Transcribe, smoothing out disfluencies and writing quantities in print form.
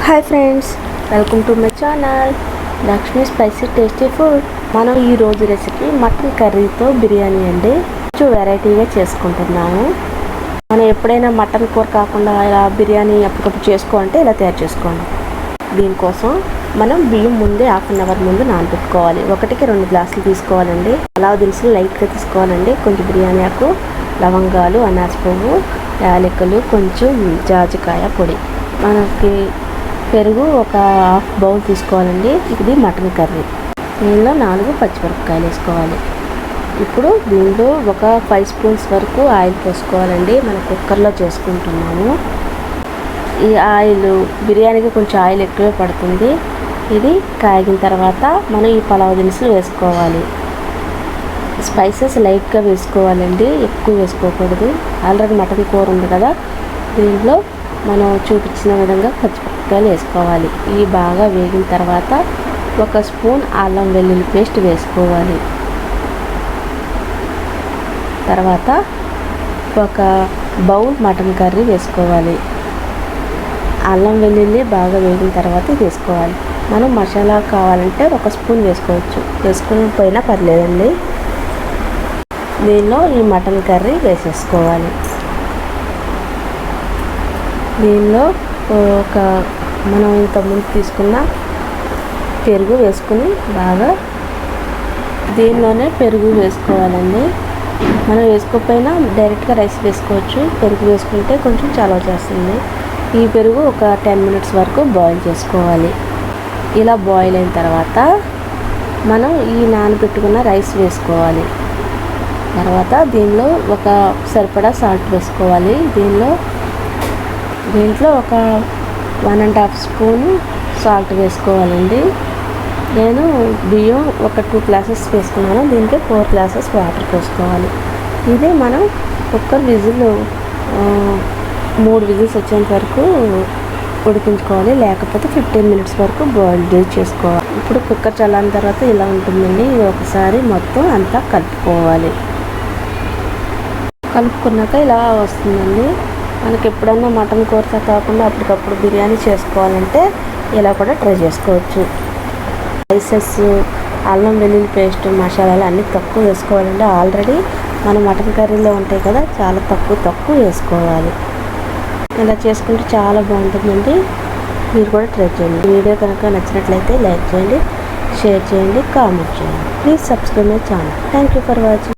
Hi friends, welcome to my channel Lakshmi spicy tasty food. మనం ఈరోజు recipe mutton కర్రీతో biryani అండి. కొంచెం వెరైటీగా చేసుకుంటున్నాము. మనం ఎప్పుడైనా మటన్ కూర కాకుండా ఇలా బిర్యానీ అప్పటికప్పుడు చేసుకోవాలంటే ఇలా తయారు చేసుకోండి. దీనికోసం మనం బియ్యం ముందే హాఫ్ అన్ అవర్ ముందు నానబెట్టుకోవాలి. 1-2 గ్లాసులు తీసుకోవాలండి. పలావ్ దినుసులు లైట్గా తీసుకోవాలండి. కొంచెం బిర్యానీ ఆకు, లవంగాలు, అనాస పువ్వు, యాలకులు, కొంచెం జాజికాయ పొడి. మనకి పెరుగు ఒక హాఫ్ బౌల్ తీసుకోవాలండి. ఇది మటన్ కర్రీ. దీనిలో 4 పచ్చిమిరపకాయలు వేసుకోవాలి. ఇప్పుడు దీనిలో ఒక 5 స్పూన్స్ వరకు ఆయిల్ పోసుకోవాలండి. మనం కుక్కర్లో చేసుకుంటున్నాము. ఈ ఆయిల్ బిర్యానీకి కొంచెం ఆయిల్ ఎక్కువే పడుతుంది. ఇది కాగిన తర్వాత మనం ఈ పలావ్ దినుసులు వేసుకోవాలి. స్పైసెస్ లైట్గా వేసుకోవాలండి, ఎక్కువ వేసుకోకూడదు. ఆల్రెడీ మటన్ కూర ఉంది కదా, దీంట్లో మనం చూపించిన విధంగా పచ్చిమిరపకాయలు వేసుకోవాలి. ఇవి బాగా వేగిన తర్వాత 1 స్పూన్ అల్లం వెల్లుల్లి పేస్ట్ వేసుకోవాలి. తర్వాత 1 బౌల్ మటన్ కర్రీ వేసుకోవాలి. అల్లం వెల్లుల్లి బాగా వేగిన తర్వాత వేసుకోవాలి. మనం మసాలా కావాలంటే 1 స్పూన్ వేసుకోవచ్చు, వేసుకుని పోయినా పర్లేదండి. దీనిలో ఈ మటన్ కర్రీ వేసేసుకోవాలి. దీనిలో మనం ఇంతకుముందు తీసుకున్న పెరుగు వేసుకుని బాగా దీనిలోనే పెరుగు వేసుకోవాలండి. మనం వేసుకోకపోయినా డైరెక్ట్గా రైస్ వేసుకోవచ్చు. పెరుగు వేసుకుంటే కొంచెం చలవ చేస్తుంది. ఈ పెరుగు ఒక 10 మినిట్స్ వరకు బాయిల్ చేసుకోవాలి. ఇలా బాయిల్ అయిన తర్వాత మనం ఈ నానబెట్టుకున్న రైస్ వేసుకోవాలి. తర్వాత దీనిలో ఒక సరిపడా సాల్ట్ వేసుకోవాలి. దీంట్లో ఒక 1.5 స్పూను సాల్ట్ వేసుకోవాలండి. నేను బియ్యం ఒక 2 గ్లాసెస్ వేసుకున్నాను. దీనికి 4 గ్లాసెస్ వాటర్ పోసుకోవాలి. ఇది మనం కుక్కర్ విజిల్ 3 విజిల్స్ వచ్చేంత వరకు ఉడికించుకోవాలి. లేకపోతే 15 మినిట్స్ వరకు బాయిల్ చేసుకోవాలి. ఇప్పుడు కుక్కర్ చల్లారిన తర్వాత ఇలా ఉంటుందండి. ఇది ఒకసారి మొత్తం అంతా కలుపుకోవాలి. కలుపుకున్నాక ఇలా వస్తుందండి. మనకి ఎప్పుడన్నా మటన్ కూర కాకుండా అప్పటికప్పుడు బిర్యానీ చేసుకోవాలంటే ఇలా కూడా ట్రై చేసుకోవచ్చు. స్పైసెస్, అల్లం వెల్లుల్లి పేస్ట్, మసాలాలు అన్నీ తక్కువ వేసుకోవాలండి. ఆల్రెడీ మన మటన్ కర్రీలో ఉంటాయి కదా, చాలా తక్కువ వేసుకోవాలి. ఇలా చేసుకుంటే చాలా బాగుంటుందండి. మీరు కూడా ట్రై చేయండి. వీడియో కనుక నచ్చినట్లయితే లైక్ చేయండి, షేర్ చేయండి, కామెంట్ చేయండి. Please subscribe my channel. Thank you for watching.